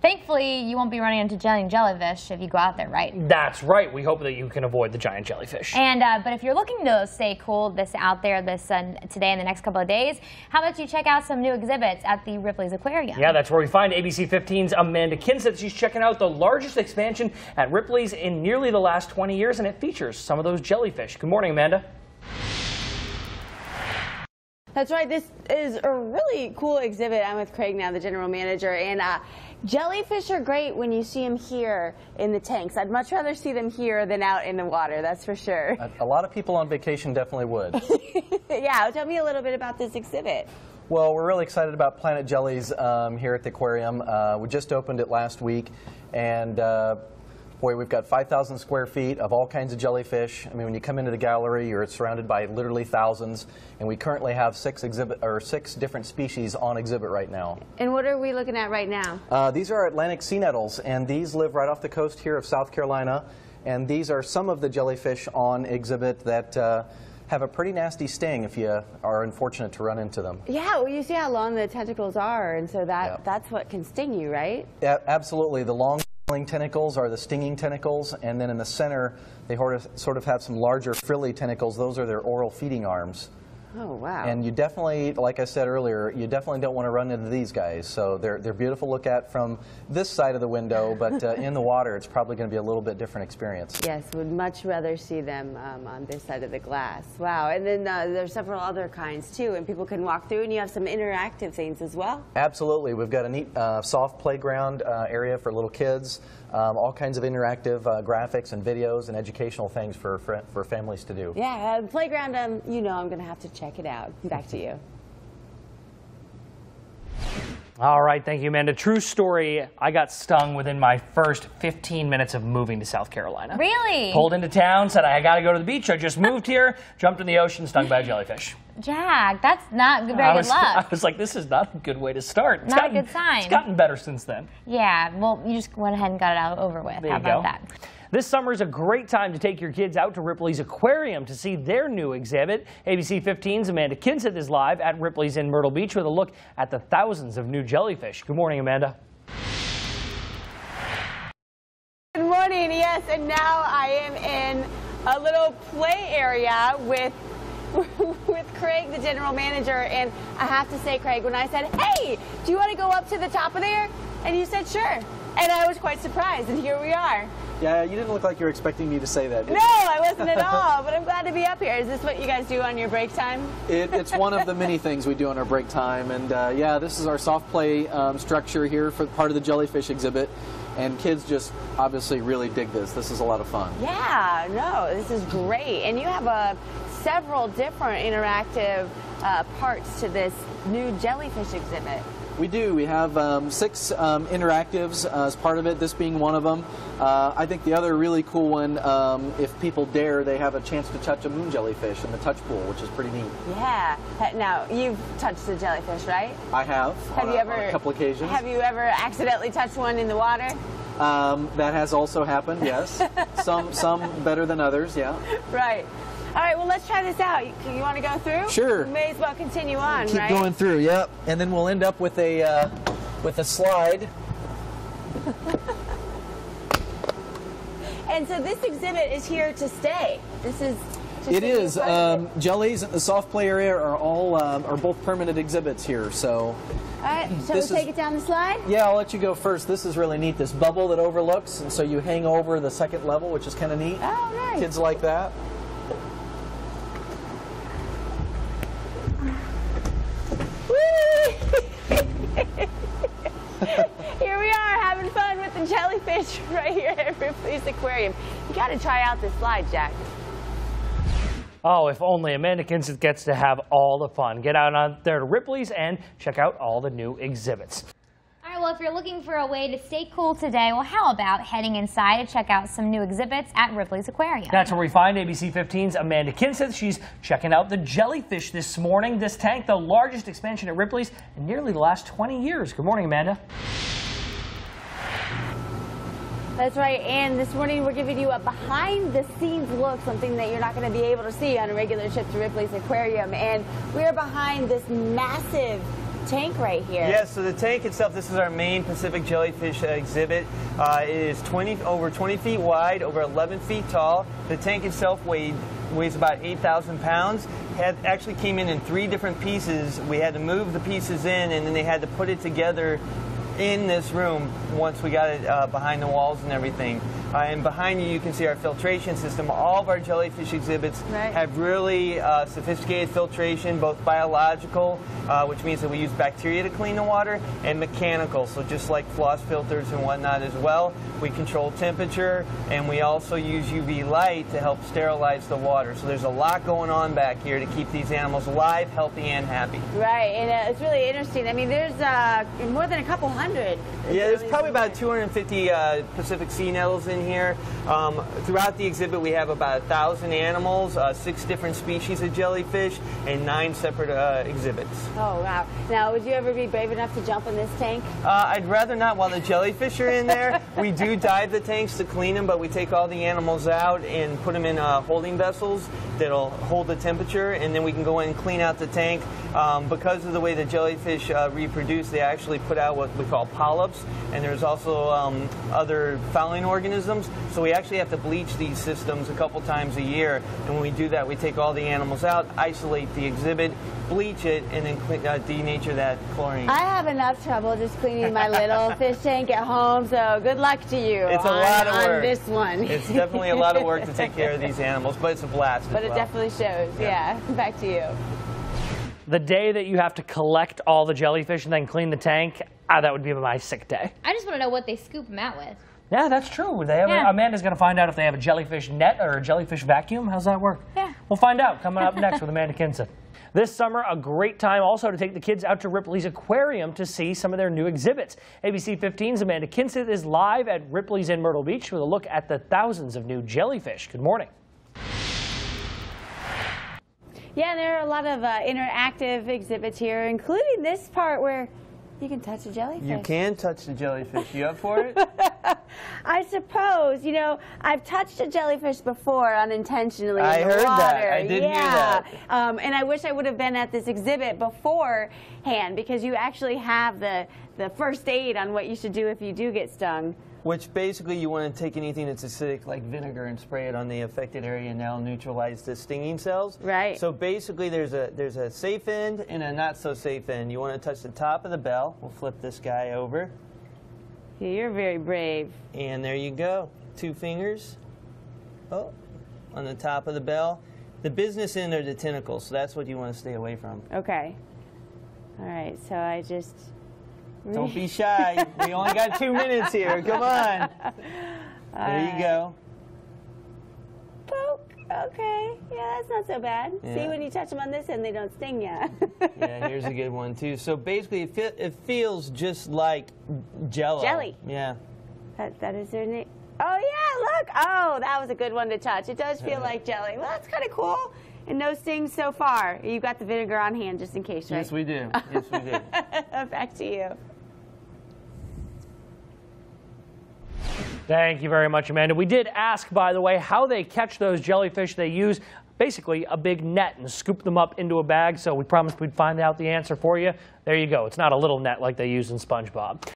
Thankfully, you won't be running into giant jellyfish if you go out there, right? That's right. We hope that you can avoid the giant jellyfish. And but if you're looking to stay cool out there today and the next couple of days, how about you check out some new exhibits at the Ripley's Aquarium? Yeah, that's where we find ABC 15's Amanda Kinseth. She's checking out the largest expansion at Ripley's in nearly the last 20 years, and it features some of those jellyfish. Good morning, Amanda. That's right. This is a really cool exhibit. I'm with Craig now, the general manager, and jellyfish are great when you see them here in the tanks. I'd much rather see them here than out in the water, that's for sure. A lot of people on vacation definitely would. Yeah, tell me a little bit about this exhibit. Well, we're really excited about Planet Jellies here at the aquarium. We just opened it last week, and boy, we've got 5,000 square feet of all kinds of jellyfish. I mean, when you come into the gallery, you're surrounded by literally thousands, and we currently have six different species on exhibit right now. And what are we looking at right now? These are Atlantic sea nettles, and these live right off the coast here of South Carolina, and these are some of the jellyfish on exhibit that have a pretty nasty sting if you are unfortunate to run into them. Yeah, well, you see how long the tentacles are, and so that's what can sting you, right? Yeah, absolutely. The long tentacles are the stinging tentacles, and then in the center they sort of have some larger frilly tentacles. Those are their oral feeding arms. Oh, wow. And you definitely, like I said earlier, you definitely don't want to run into these guys. So they're beautiful to look at from this side of the window, but in the water it's probably going to be a little bit different experience. Yes, would much rather see them on this side of the glass. Wow, and then there's several other kinds too, and people can walk through, and you have some interactive things as well? Absolutely. We've got a neat soft playground area for little kids, all kinds of interactive graphics and videos and educational things for families to do. Yeah, playground, you know I'm going to have to check it out. Back to you. All right, thank you, Amanda. True story, I got stung within my first 15 minutes of moving to South Carolina. Really? Pulled into town, said I got to go to the beach. I just moved here, jumped in the ocean, stung by a jellyfish. Jack, that's not very good luck. I was like, this is not a good way to start. Not a good sign. It's gotten better since then. Yeah, well, you just went ahead and got it over with. How about that? This summer is a great time to take your kids out to Ripley's Aquarium to see their new exhibit. ABC 15's Amanda Kinseth is live at Ripley's in Myrtle Beach with a look at the thousands of new jellyfish. Good morning, Amanda. Good morning, yes, and now I am in a little play area with Craig, the general manager, and I have to say, Craig, when I said, hey, do you want to go up to the top of there? And you said, sure. And I was quite surprised, and here we are. Yeah, you didn't look like you were expecting me to say that, did you? No, I wasn't at all, but I'm glad to be up here. Is this what you guys do on your break time? It's one of the many things we do on our break time, and yeah, this is our soft play structure here for part of the jellyfish exhibit, and kids just obviously really dig this. This is a lot of fun. Yeah, no, this is great, and you have several different interactive parts to this new jellyfish exhibit. We do. We have 6 interactives as part of it, this being one of them. I think the other really cool one, if people dare, they have a chance to touch a moon jellyfish in the touch pool, which is pretty neat. Yeah. Now, you've touched a jellyfish, right? I have, on a couple occasions. Have you ever accidentally touched one in the water? That has also happened, yes. Some better than others, yeah. Right. All right, well, let's try this out. You want to go through? Sure. We may as well continue on, Keep going through, yep. And then we'll end up with a slide. And so this exhibit is here to stay. This is. It is. Jellies and the soft play area are both permanent exhibits here. So. All right. Shall we take it down the slide? Yeah, I'll let you go first. This is really neat. This bubble that overlooks, and so you hang over the second level, which is kind of neat. Oh, nice. Kids like that. Here we are having fun with the jellyfish right here at Ripley's Aquarium. You got to try out this slide, Jack. Oh, if only Amanda Kinseth gets to have all the fun. Get out there to Ripley's and check out all the new exhibits. All right, well, if you're looking for a way to stay cool today, well, how about heading inside to check out some new exhibits at Ripley's Aquarium? That's where we find ABC 15's Amanda Kinseth. She's checking out the jellyfish this morning. This tank, the largest expansion at Ripley's in nearly the last 20 years. Good morning, Amanda. That's right, and this morning we're giving you a behind-the-scenes look, something that you're not going to be able to see on a regular trip to Ripley's Aquarium. And we're behind this massive tank right here. Yes, so the tank itself, this is our main Pacific jellyfish exhibit. It is over 20 feet wide, over 11 feet tall. The tank itself weighs about 8,000 pounds. Actually came in 3 different pieces. We had to move the pieces in, and then they had to put it together in this room once we got it behind the walls and everything. And behind you can see our filtration system. All of our jellyfish exhibits have really sophisticated filtration, both biological, which means that we use bacteria to clean the water, and mechanical, so just like floss filters and whatnot as well. We control temperature, and we also use UV light to help sterilize the water. So there's a lot going on back here to keep these animals alive, healthy, and happy. Right, and it's really interesting. I mean, there's more than a couple hundred. Yeah, there's probably about 250 Pacific sea nettles in here. Throughout the exhibit, we have about 1,000 animals, 6 different species of jellyfish, and 9 separate exhibits. Oh, wow. Now, would you ever be brave enough to jump in this tank? I'd rather not while the jellyfish are in there. We do dive the tanks to clean them, but we take all the animals out and put them in holding vessels that'll hold the temperature, and then we can go in and clean out the tank. Because of the way the jellyfish reproduce, they actually put out what we call polyps, and there's also other fouling organisms. So we actually have to bleach these systems a couple times a year, and when we do that, we take all the animals out, isolate the exhibit, bleach it, and then denature that chlorine. I have enough trouble just cleaning my little fish tank at home, so good luck to you. It's a lot of work. On this one. It's definitely a lot of work to take care of these animals, but it's a blast as But well. it definitely shows. Yeah. Back to you. The day that you have to collect all the jellyfish and then clean the tank, that would be my sick day. I just want to know what they scoop them out with. Yeah, that's true. They have Amanda's going to find out if they have a jellyfish net or a jellyfish vacuum. How's that work? Yeah. We'll find out coming up next with Amanda Kinson. This summer, a great time also to take the kids out to Ripley's Aquarium to see some of their new exhibits. ABC 15's Amanda Kinson is live at Ripley's in Myrtle Beach with a look at the thousands of new jellyfish. Good morning. Yeah, there are a lot of interactive exhibits here, including this part where you can touch a jellyfish. You can touch the jellyfish. You up for it? I suppose. You know, I've touched a jellyfish before unintentionally I in the heard water. that. I did hear that. And I wish I would have been at this exhibit beforehand, because you actually have the first aid on what you should do if you do get stung. Which basically you want to take anything that's acidic like vinegar and spray it on the affected area, and that'll neutralize the stinging cells. Right. So basically there's a safe end and a not so safe end. You want to touch the top of the bell. We'll flip this guy over. Yeah, you're very brave. And there you go. 2 fingers. Oh, on the top of the bell. The business end are the tentacles, so that's what you want to stay away from. Okay. All right, so I just... Don't be shy. We only got 2 minutes here. Come on. There you go. Poke. Okay. Yeah, that's not so bad. Yeah. See, when you touch them on this end, they don't sting you. Yeah, here's a good one, too. So basically, it feels just like Jell-O. Jelly. Yeah. That is their name. Oh, yeah, look. Oh, that was a good one to touch. It does feel like jelly. Well, that's kind of cool. And no stings so far. You've got the vinegar on hand just in case, right? Yes, we do. Yes, we do. Back to you. Thank you very much, Amanda. We did ask, by the way, how they catch those jellyfish. They use basically a big net and scoop them up into a bag, so we promised we'd find out the answer for you. There you go. It's not a little net like they use in SpongeBob.